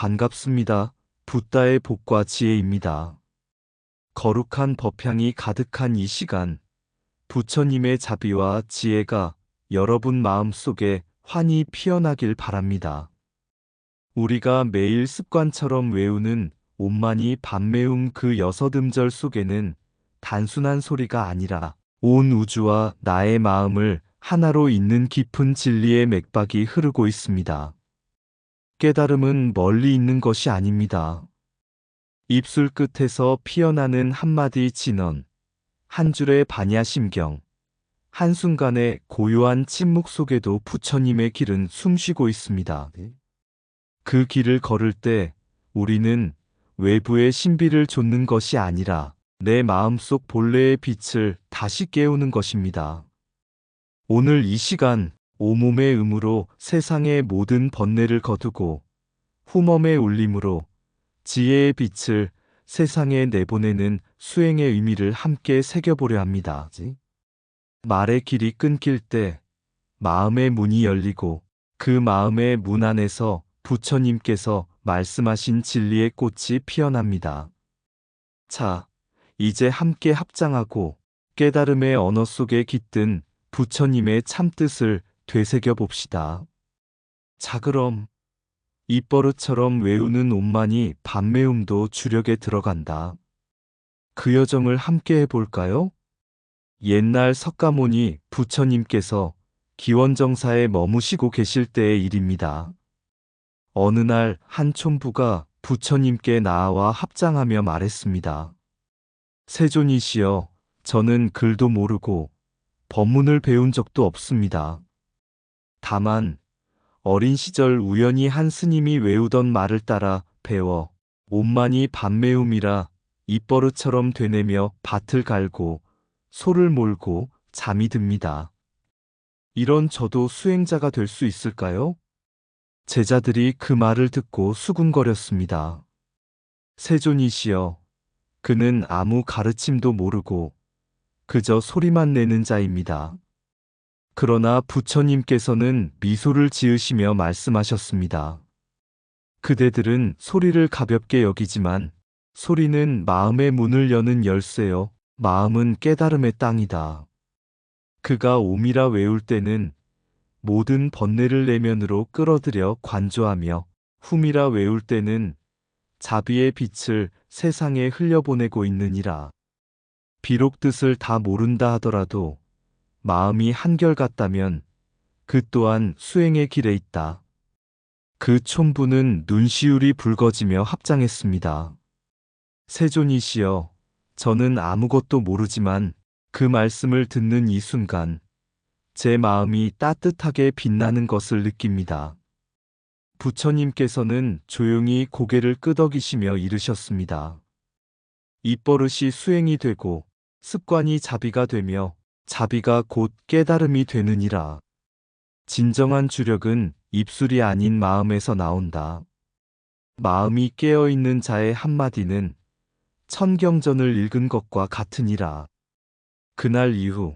반갑습니다. 붓다의 복과 지혜입니다. 거룩한 법향이 가득한 이 시간, 부처님의 자비와 지혜가 여러분 마음속에 환히 피어나길 바랍니다. 우리가 매일 습관처럼 외우는 옴마니 밤매움 그 6음절 속에는 단순한 소리가 아니라 온 우주와 나의 마음을 하나로 잇는 깊은 진리의 맥박이 흐르고 있습니다. 깨달음은 멀리 있는 것이 아닙니다. 입술 끝에서 피어나는 한마디 진언, 한 줄의 반야심경, 한순간의 고요한 침묵 속에도 부처님의 길은 숨쉬고 있습니다. 그 길을 걸을 때 우리는 외부의 신비를 좇는 것이 아니라 내 마음속 본래의 빛을 다시 깨우는 것입니다. 오늘 이 시간 오몸의 음으로 세상의 모든 번뇌를 거두고 후멈의 울림으로 지혜의 빛을 세상에 내보내는 수행의 의미를 함께 새겨보려 합니다. 말의 길이 끊길 때 마음의 문이 열리고 그 마음의 문 안에서 부처님께서 말씀하신 진리의 꽃이 피어납니다. 자, 이제 함께 합장하고 깨달음의 언어 속에 깃든 부처님의 참뜻을 되새겨 봅시다. 자, 그럼 입버릇처럼 외우는 옴만이 밤매움도 주력에 들어간다. 그 여정을 함께 해볼까요? 옛날 석가모니 부처님께서 기원정사에 머무시고 계실 때의 일입니다. 어느 날 한 촌부가 부처님께 나와 합장하며 말했습니다. 세존이시여, 저는 글도 모르고 법문을 배운 적도 없습니다. 다만 어린 시절 우연히 한 스님이 외우던 말을 따라 배워 옴만이 밤매움이라 입버릇처럼 되뇌며 밭을 갈고 소를 몰고 잠이 듭니다. 이런 저도 수행자가 될 수 있을까요? 제자들이 그 말을 듣고 수군거렸습니다. 세존이시여, 그는 아무 가르침도 모르고 그저 소리만 내는 자입니다. 그러나 부처님께서는 미소를 지으시며 말씀하셨습니다. 그대들은 소리를 가볍게 여기지만 소리는 마음의 문을 여는 열쇠요. 마음은 깨달음의 땅이다. 그가 옴이라 외울 때는 모든 번뇌를 내면으로 끌어들여 관조하며 훔이라 외울 때는 자비의 빛을 세상에 흘려보내고 있느니라. 비록 뜻을 다 모른다 하더라도 마음이 한결같다면 그 또한 수행의 길에 있다. 그 촌부는 눈시울이 붉어지며 합장했습니다. 세존이시여, 저는 아무것도 모르지만 그 말씀을 듣는 이 순간 제 마음이 따뜻하게 빛나는 것을 느낍니다. 부처님께서는 조용히 고개를 끄덕이시며 이르셨습니다. 입버릇이 수행이 되고 습관이 자비가 되며 자비가 곧 깨달음이 되느니라. 진정한 주력은 입술이 아닌 마음에서 나온다. 마음이 깨어있는 자의 한마디는 천경전을 읽은 것과 같으니라. 그날 이후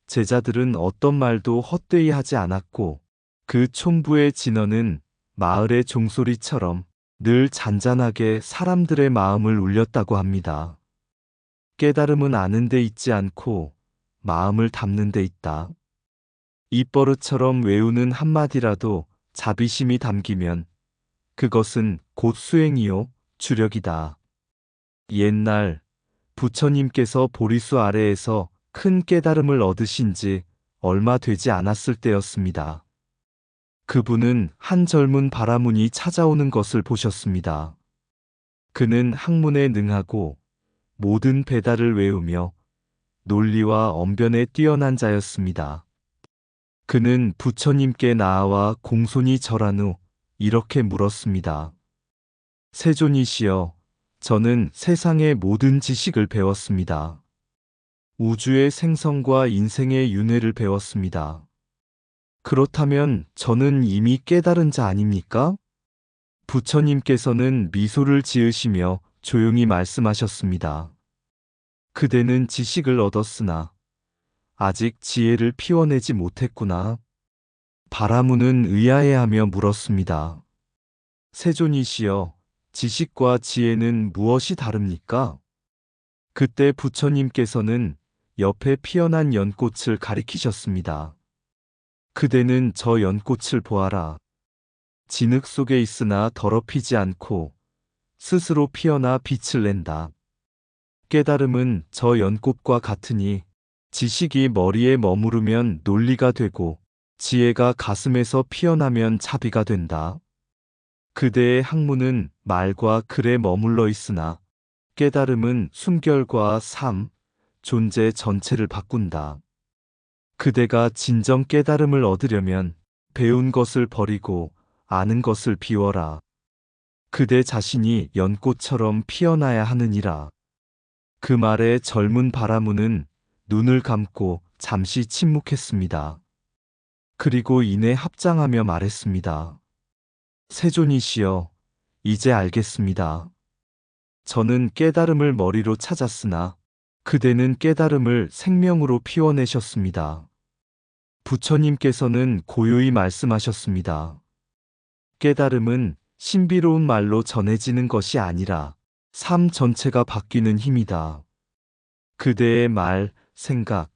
제자들은 어떤 말도 헛되이 하지 않았고 그 촌부의 진언은 마을의 종소리처럼 늘 잔잔하게 사람들의 마음을 울렸다고 합니다. 깨달음은 아는 데 있지 않고 마음을 담는 데 있다. 입버릇처럼 외우는 한마디라도 자비심이 담기면 그것은 곧 수행이요 주력이다. 옛날 부처님께서 보리수 아래에서 큰 깨달음을 얻으신 지 얼마 되지 않았을 때였습니다. 그분은 한 젊은 바라문이 찾아오는 것을 보셨습니다. 그는 학문에 능하고 모든 배달을 외우며 논리와 언변에 뛰어난 자였습니다. 그는 부처님께 나아와 공손히 절한 후 이렇게 물었습니다. 세존이시여, 저는 세상의 모든 지식을 배웠습니다. 우주의 생성과 인생의 윤회를 배웠습니다. 그렇다면 저는 이미 깨달은 자 아닙니까? 부처님께서는 미소를 지으시며 조용히 말씀하셨습니다. 그대는 지식을 얻었으나 아직 지혜를 피워내지 못했구나. 바라문은 의아해하며 물었습니다. 세존이시여, 지식과 지혜는 무엇이 다릅니까? 그때 부처님께서는 옆에 피어난 연꽃을 가리키셨습니다. 그대는 저 연꽃을 보아라. 진흙 속에 있으나 더럽히지 않고 스스로 피어나 빛을 낸다. 깨달음은 저 연꽃과 같으니 지식이 머리에 머무르면 논리가 되고 지혜가 가슴에서 피어나면 자비가 된다. 그대의 학문은 말과 글에 머물러 있으나 깨달음은 숨결과 삶, 존재 전체를 바꾼다. 그대가 진정 깨달음을 얻으려면 배운 것을 버리고 아는 것을 비워라. 그대 자신이 연꽃처럼 피어나야 하느니라. 그 말에 젊은 바라무는 눈을 감고 잠시 침묵했습니다. 그리고 이내 합장하며 말했습니다. 세존이시여, 이제 알겠습니다. 저는 깨달음을 머리로 찾았으나 그대는 깨달음을 생명으로 피워내셨습니다. 부처님께서는 고요히 말씀하셨습니다. 깨달음은 신비로운 말로 전해지는 것이 아니라 삶 전체가 바뀌는 힘이다. 그대의 말, 생각,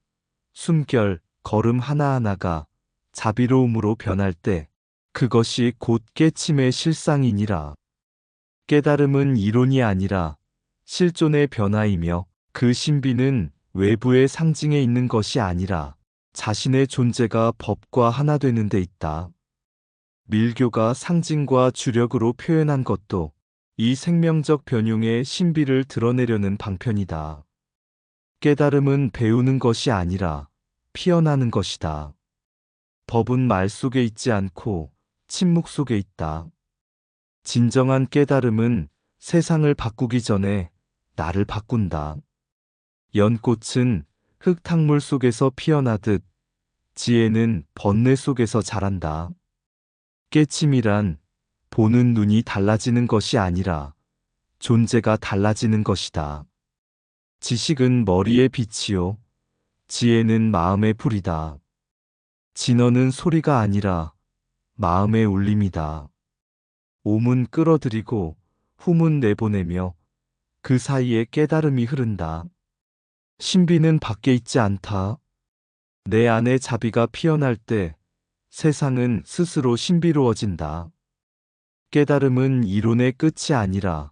숨결, 걸음 하나하나가 자비로움으로 변할 때 그것이 곧 깨침의 실상이니라. 깨달음은 이론이 아니라 실존의 변화이며 그 신비는 외부의 상징에 있는 것이 아니라 자신의 존재가 법과 하나 되는 데 있다. 밀교가 상징과 주력으로 표현한 것도 이 생명적 변용의 신비를 드러내려는 방편이다. 깨달음은 배우는 것이 아니라 피어나는 것이다. 법은 말 속에 있지 않고 침묵 속에 있다. 진정한 깨달음은 세상을 바꾸기 전에 나를 바꾼다. 연꽃은 흙탕물 속에서 피어나듯 지혜는 번뇌 속에서 자란다. 깨침이란 보는 눈이 달라지는 것이 아니라 존재가 달라지는 것이다. 지식은 머리의 빛이요, 지혜는 마음의 불이다. 진언은 소리가 아니라 마음의 울림이다. 옴은 끌어들이고 훔은 내보내며 그 사이에 깨달음이 흐른다. 신비는 밖에 있지 않다. 내 안에 자비가 피어날 때 세상은 스스로 신비로워진다. 깨달음은 이론의 끝이 아니라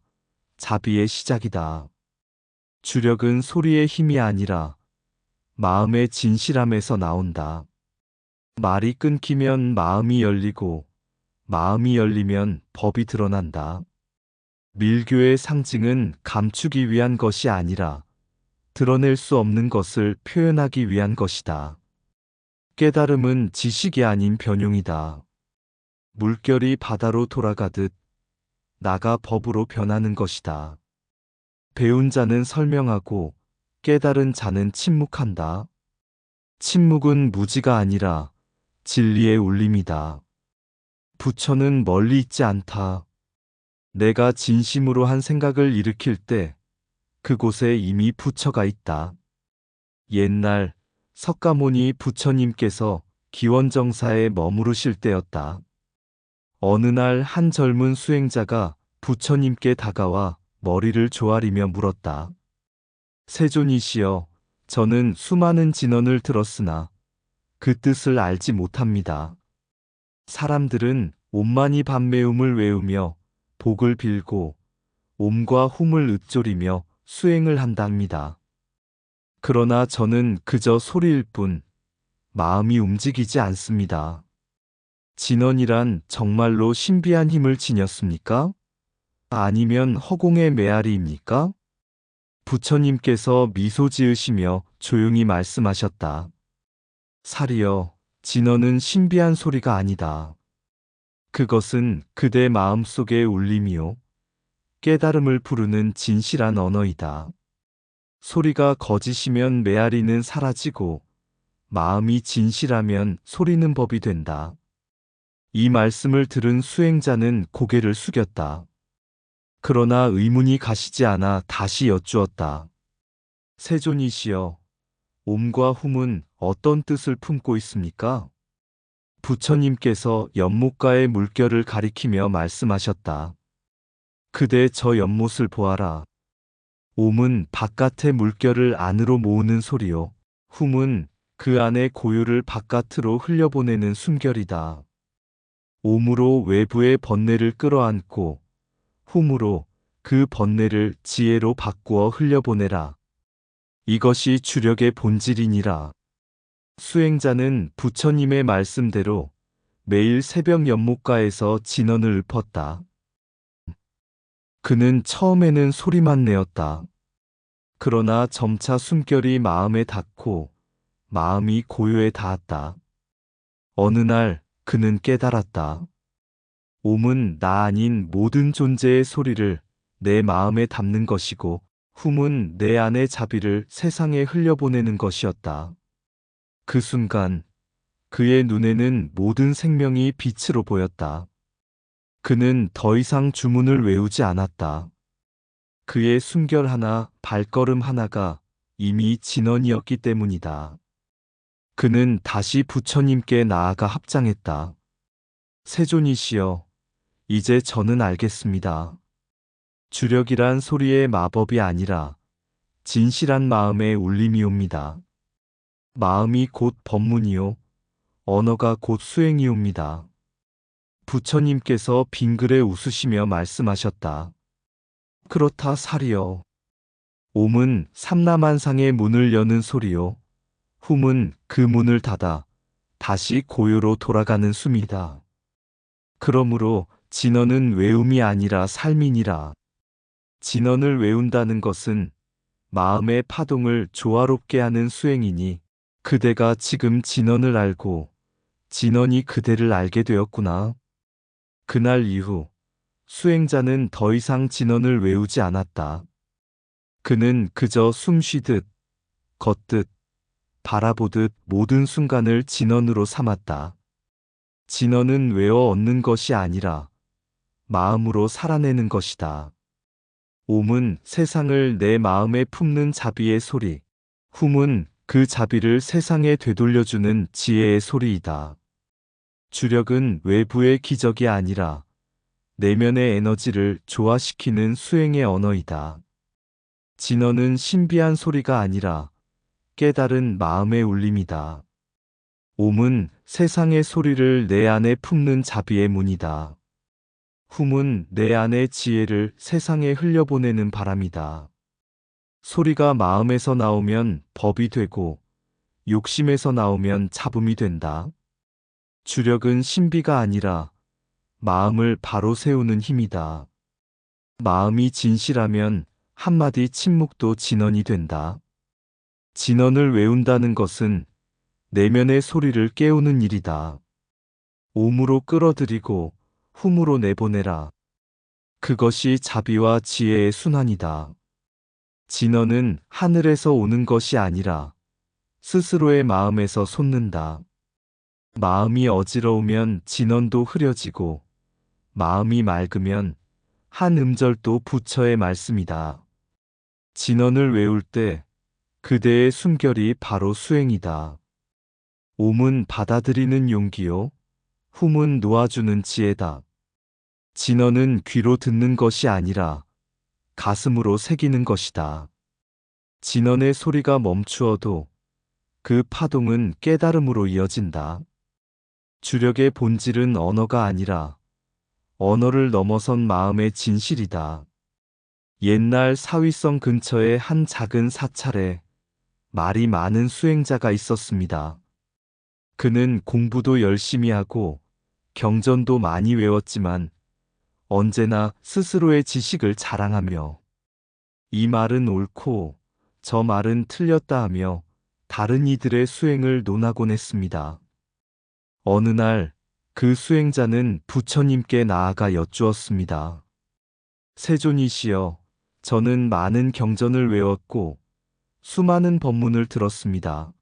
자비의 시작이다. 주력은 소리의 힘이 아니라 마음의 진실함에서 나온다. 말이 끊기면 마음이 열리고 마음이 열리면 법이 드러난다. 밀교의 상징은 감추기 위한 것이 아니라 드러낼 수 없는 것을 표현하기 위한 것이다. 깨달음은 지식이 아닌 변용이다. 물결이 바다로 돌아가듯 나가 법으로 변하는 것이다. 배운 자는 설명하고 깨달은 자는 침묵한다. 침묵은 무지가 아니라 진리의 울림이다. 부처는 멀리 있지 않다. 내가 진심으로 한 생각을 일으킬 때 그곳에 이미 부처가 있다. 옛날 석가모니 부처님께서 기원정사에 머무르실 때였다. 어느 날 한 젊은 수행자가 부처님께 다가와 머리를 조아리며 물었다. 세존이시여, 저는 수많은 진언을 들었으나 그 뜻을 알지 못합니다. 사람들은 옴마니 밤매움을 외우며 복을 빌고 옴과 훔을 읊조리며 수행을 한답니다. 그러나 저는 그저 소리일 뿐 마음이 움직이지 않습니다. 진언이란 정말로 신비한 힘을 지녔습니까? 아니면 허공의 메아리입니까? 부처님께서 미소 지으시며 조용히 말씀하셨다. 사리여, 진언은 신비한 소리가 아니다. 그것은 그대 마음속의 울림이요, 깨달음을 부르는 진실한 언어이다. 소리가 거짓이면 메아리는 사라지고 마음이 진실하면 소리는 법이 된다. 이 말씀을 들은 수행자는 고개를 숙였다. 그러나 의문이 가시지 않아 다시 여쭈었다. 세존이시여, 옴과 훔은 어떤 뜻을 품고 있습니까? 부처님께서 연못가의 물결을 가리키며 말씀하셨다. 그대 저 연못을 보아라. 옴은 바깥의 물결을 안으로 모으는 소리요. 훔은 그 안의 고유를 바깥으로 흘려보내는 숨결이다. 옴으로 외부의 번뇌를 끌어안고 훔으로 그 번뇌를 지혜로 바꾸어 흘려보내라. 이것이 주력의 본질이니라. 수행자는 부처님의 말씀대로 매일 새벽 연못가에서 진언을 읊었다. 그는 처음에는 소리만 내었다. 그러나 점차 숨결이 마음에 닿고 마음이 고요에 닿았다. 어느 날 그는 깨달았다. 옴은 나 아닌 모든 존재의 소리를 내 마음에 담는 것이고 훔은 내 안의 자비를 세상에 흘려보내는 것이었다. 그 순간 그의 눈에는 모든 생명이 빛으로 보였다. 그는 더 이상 주문을 외우지 않았다. 그의 숨결 하나, 발걸음 하나가 이미 진언이었기 때문이다. 그는 다시 부처님께 나아가 합장했다. 세존이시여, 이제 저는 알겠습니다. 주력이란 소리의 마법이 아니라 진실한 마음의 울림이옵니다. 마음이 곧 법문이요, 언어가 곧 수행이옵니다. 부처님께서 빙그레 웃으시며 말씀하셨다. 그렇다 사리여. 옴은 삼라만상의 문을 여는 소리요. 훔은 그 문을 닫아 다시 고요로 돌아가는 숨이다. 그러므로 진언은 외움이 아니라 삶이니라. 진언을 외운다는 것은 마음의 파동을 조화롭게 하는 수행이니 그대가 지금 진언을 알고 진언이 그대를 알게 되었구나. 그날 이후 수행자는 더 이상 진언을 외우지 않았다. 그는 그저 숨쉬듯, 걷듯, 바라보듯 모든 순간을 진언으로 삼았다. 진언은 외워 얻는 것이 아니라 마음으로 살아내는 것이다. 옴은 세상을 내 마음에 품는 자비의 소리, 훔은 그 자비를 세상에 되돌려주는 지혜의 소리이다. 주력은 외부의 기적이 아니라 내면의 에너지를 조화시키는 수행의 언어이다. 진언은 신비한 소리가 아니라 깨달은 마음의 울림이다. 옴은 세상의 소리를 내 안에 품는 자비의 문이다. 훔은 내 안의 지혜를 세상에 흘려보내는 바람이다. 소리가 마음에서 나오면 법이 되고 욕심에서 나오면 잡음이 된다. 주력은 신비가 아니라 마음을 바로 세우는 힘이다. 마음이 진실하면 한마디 침묵도 진언이 된다. 진언을 외운다는 것은 내면의 소리를 깨우는 일이다. 옴으로 끌어들이고 훔으로 내보내라. 그것이 자비와 지혜의 순환이다. 진언은 하늘에서 오는 것이 아니라 스스로의 마음에서 솟는다. 마음이 어지러우면 진언도 흐려지고 마음이 맑으면 한 음절도 부처의 말씀이다. 진언을 외울 때 그대의 숨결이 바로 수행이다. 옴은 받아들이는 용기요, 훔은 놓아주는 지혜다. 진언은 귀로 듣는 것이 아니라 가슴으로 새기는 것이다. 진언의 소리가 멈추어도 그 파동은 깨달음으로 이어진다. 주력의 본질은 언어가 아니라 언어를 넘어선 마음의 진실이다. 옛날 사위성 근처에 한 작은 사찰에 말이 많은 수행자가 있었습니다. 그는 공부도 열심히 하고 경전도 많이 외웠지만 언제나 스스로의 지식을 자랑하며 이 말은 옳고 저 말은 틀렸다 하며 다른 이들의 수행을 논하곤 했습니다. 어느 날 그 수행자는 부처님께 나아가 여쭈었습니다. 세존이시여, 저는 많은 경전을 외웠고 수많은 법문을 들었습니다.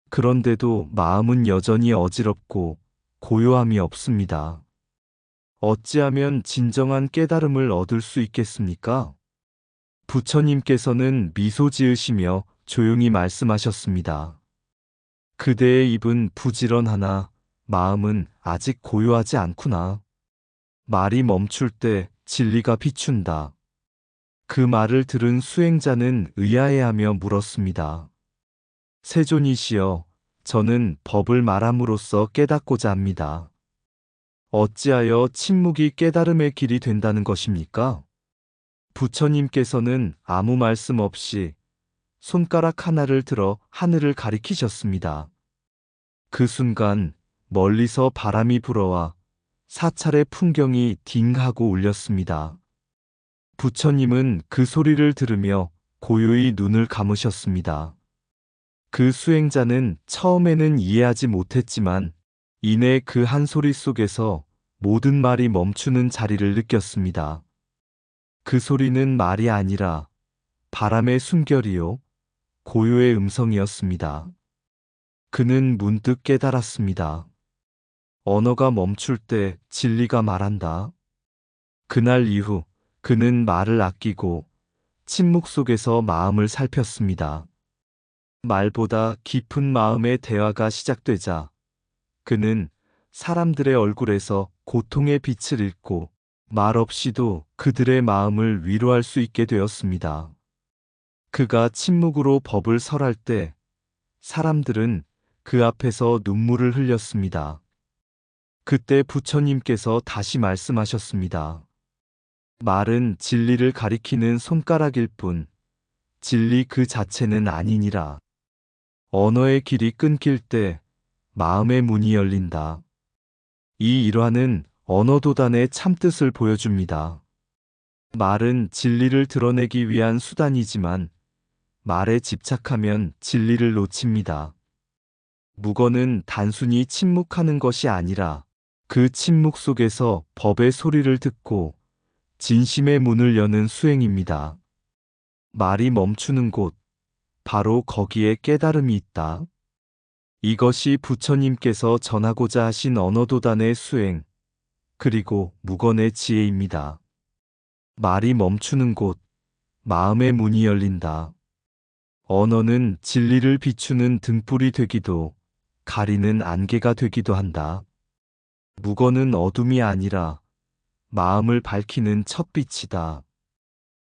그런데도 마음은 여전히 어지럽고 고요함이 없습니다. 어찌하면 진정한 깨달음을 얻을 수 있겠습니까? 부처님께서는 미소 지으시며 조용히 말씀하셨습니다. 그대의 입은 부지런하나 마음은 아직 고요하지 않구나. 말이 멈출 때 진리가 비춘다. 그 말을 들은 수행자는 의아해하며 물었습니다. 세존이시여, 저는 법을 말함으로써 깨닫고자 합니다. 어찌하여 침묵이 깨달음의 길이 된다는 것입니까? 부처님께서는 아무 말씀 없이 손가락 하나를 들어 하늘을 가리키셨습니다. 그 순간 멀리서 바람이 불어와 사찰의 풍경이 딩 하고 울렸습니다. 부처님은 그 소리를 들으며 고요히 눈을 감으셨습니다. 그 수행자는 처음에는 이해하지 못했지만 이내 그 한 소리 속에서 모든 말이 멈추는 자리를 느꼈습니다. 그 소리는 말이 아니라 바람의 숨결이요, 고요의 음성이었습니다. 그는 문득 깨달았습니다. 언어가 멈출 때 진리가 말한다. 그날 이후 그는 말을 아끼고 침묵 속에서 마음을 살폈습니다. 말보다 깊은 마음의 대화가 시작되자 그는 사람들의 얼굴에서 고통의 빛을 읽고 말없이도 그들의 마음을 위로할 수 있게 되었습니다. 그가 침묵으로 법을 설할 때 사람들은 그 앞에서 눈물을 흘렸습니다. 그때 부처님께서 다시 말씀하셨습니다. 말은 진리를 가리키는 손가락일 뿐 진리 그 자체는 아니니라. 언어의 길이 끊길 때 마음의 문이 열린다. 이 일화는 언어도단의 참뜻을 보여줍니다. 말은 진리를 드러내기 위한 수단이지만 말에 집착하면 진리를 놓칩니다. 묵언은 단순히 침묵하는 것이 아니라 그 침묵 속에서 법의 소리를 듣고 진심의 문을 여는 수행입니다. 말이 멈추는 곳, 바로 거기에 깨달음이 있다. 이것이 부처님께서 전하고자 하신 언어도단의 수행, 그리고 묵언의 지혜입니다. 말이 멈추는 곳, 마음의 문이 열린다. 언어는 진리를 비추는 등불이 되기도, 가리는 안개가 되기도 한다. 묵언은 어둠이 아니라 마음을 밝히는 첫빛이다.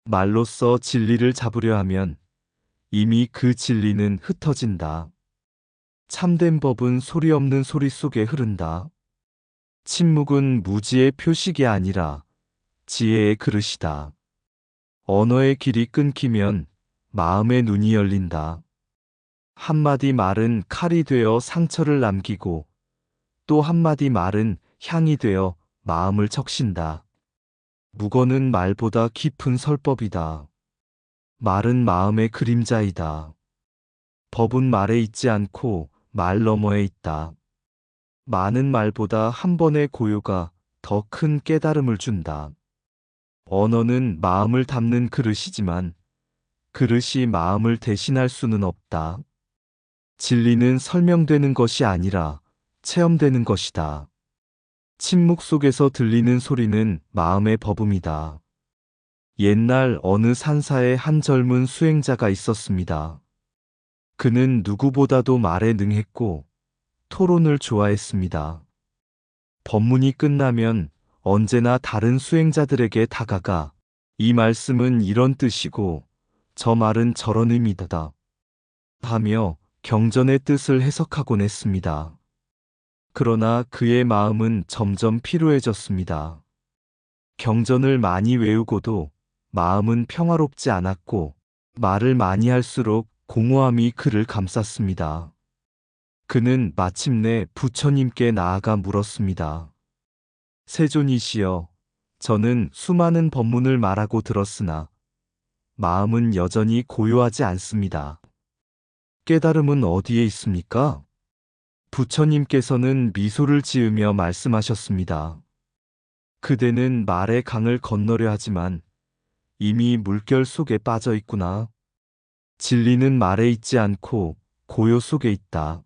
말로써 진리를 잡으려 하면 이미 그 진리는 흩어진다. 참된 법은 소리 없는 소리 속에 흐른다. 침묵은 무지의 표식이 아니라 지혜의 그릇이다. 언어의 길이 끊기면 마음의 눈이 열린다. 한마디 말은 칼이 되어 상처를 남기고 또 한마디 말은 향이 되어 마음을 적신다. 묵언은 말보다 깊은 설법이다. 말은 마음의 그림자이다. 법은 말에 있지 않고 말 너머에 있다. 많은 말보다 한 번의 고요가 더 큰 깨달음을 준다. 언어는 마음을 담는 그릇이지만 그릇이 마음을 대신할 수는 없다. 진리는 설명되는 것이 아니라 체험되는 것이다. 침묵 속에서 들리는 소리는 마음의 법음이다. 옛날 어느 산사에 한 젊은 수행자가 있었습니다. 그는 누구보다도 말에 능했고 토론을 좋아했습니다. 법문이 끝나면 언제나 다른 수행자들에게 다가가 이 말씀은 이런 뜻이고 저 말은 저런 의미다 하며 경전의 뜻을 해석하곤 했습니다. 그러나 그의 마음은 점점 피로해졌습니다. 경전을 많이 외우고도 마음은 평화롭지 않았고 말을 많이 할수록 공허함이 그를 감쌌습니다. 그는 마침내 부처님께 나아가 물었습니다. 세존이시여, 저는 수많은 법문을 말하고 들었으나 마음은 여전히 고요하지 않습니다. 깨달음은 어디에 있습니까? 부처님께서는 미소를 지으며 말씀하셨습니다. 그대는 말의 강을 건너려 하지만 이미 물결 속에 빠져 있구나. 진리는 말에 있지 않고 고요 속에 있다.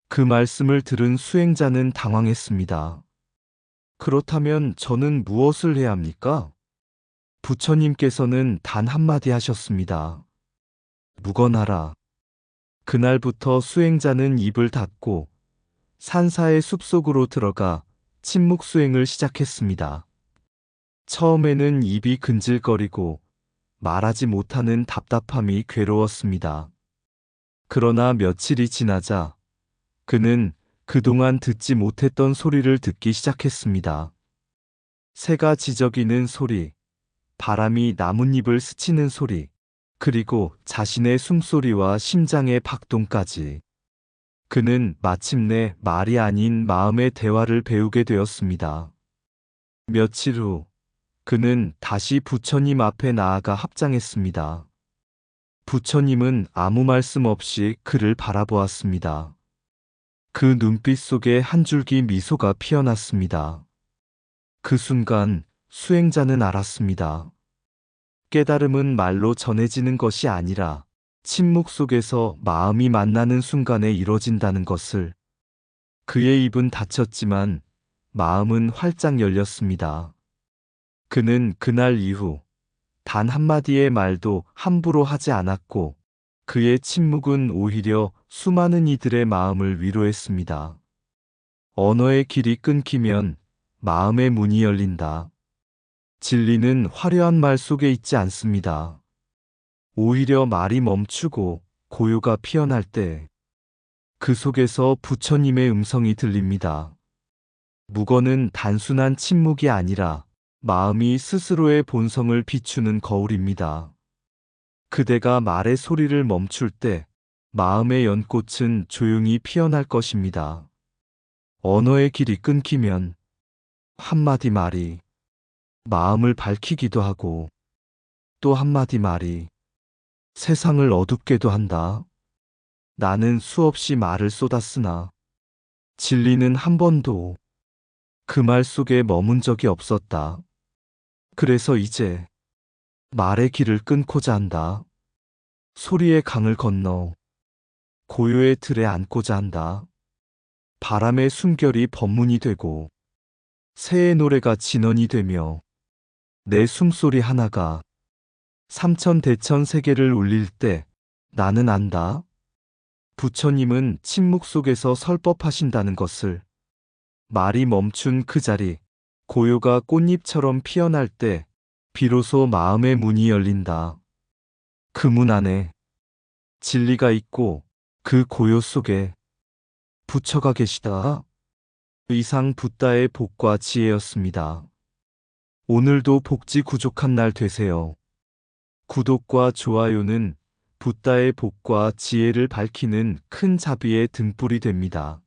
그 말씀을 들은 수행자는 당황했습니다. 그렇다면 저는 무엇을 해야 합니까? 부처님께서는 단 한마디 하셨습니다. 묵언하라. 그날부터 수행자는 입을 닫고 산사의 숲속으로 들어가 침묵 수행을 시작했습니다. 처음에는 입이 근질거리고 말하지 못하는 답답함이 괴로웠습니다. 그러나 며칠이 지나자 그는 그동안 듣지 못했던 소리를 듣기 시작했습니다. 새가 지저귀는 소리, 바람이 나뭇잎을 스치는 소리, 그리고 자신의 숨소리와 심장의 박동까지. 그는 마침내 말이 아닌 마음의 대화를 배우게 되었습니다. 며칠 후, 그는 다시 부처님 앞에 나아가 합장했습니다. 부처님은 아무 말씀 없이 그를 바라보았습니다. 그 눈빛 속에 한 줄기 미소가 피어났습니다. 그 순간 수행자는 알았습니다. 깨달음은 말로 전해지는 것이 아니라 침묵 속에서 마음이 만나는 순간에 이뤄진다는 것을. 그의 입은 닫혔지만 마음은 활짝 열렸습니다. 그는 그날 이후 단 한마디의 말도 함부로 하지 않았고 그의 침묵은 오히려 수많은 이들의 마음을 위로했습니다. 언어의 길이 끊기면 마음의 문이 열린다. 진리는 화려한 말 속에 있지 않습니다. 오히려 말이 멈추고 고요가 피어날 때 그 속에서 부처님의 음성이 들립니다. 묵어는 단순한 침묵이 아니라 마음이 스스로의 본성을 비추는 거울입니다. 그대가 말의 소리를 멈출 때 마음의 연꽃은 조용히 피어날 것입니다. 언어의 길이 끊기면 한마디 말이 마음을 밝히기도 하고 또 한마디 말이 세상을 어둡게도 한다. 나는 수없이 말을 쏟았으나 진리는 한 번도 그 말 속에 머문 적이 없었다. 그래서 이제 말의 길을 끊고자 한다. 소리의 강을 건너 고요의 틀에 앉고자 한다. 바람의 숨결이 법문이 되고 새의 노래가 진언이 되며 내 숨소리 하나가 삼천대천 세계를 울릴 때 나는 안다. 부처님은 침묵 속에서 설법하신다는 것을. 말이 멈춘 그 자리, 고요가 꽃잎처럼 피어날 때 비로소 마음의 문이 열린다. 그 문 안에 진리가 있고 그 고요 속에 부처가 계시다. 이상 붓다의 복과 지혜였습니다. 오늘도 복지 구족한 날 되세요. 구독과 좋아요는 붓다의 복과 지혜를 밝히는 큰 자비의 등불이 됩니다.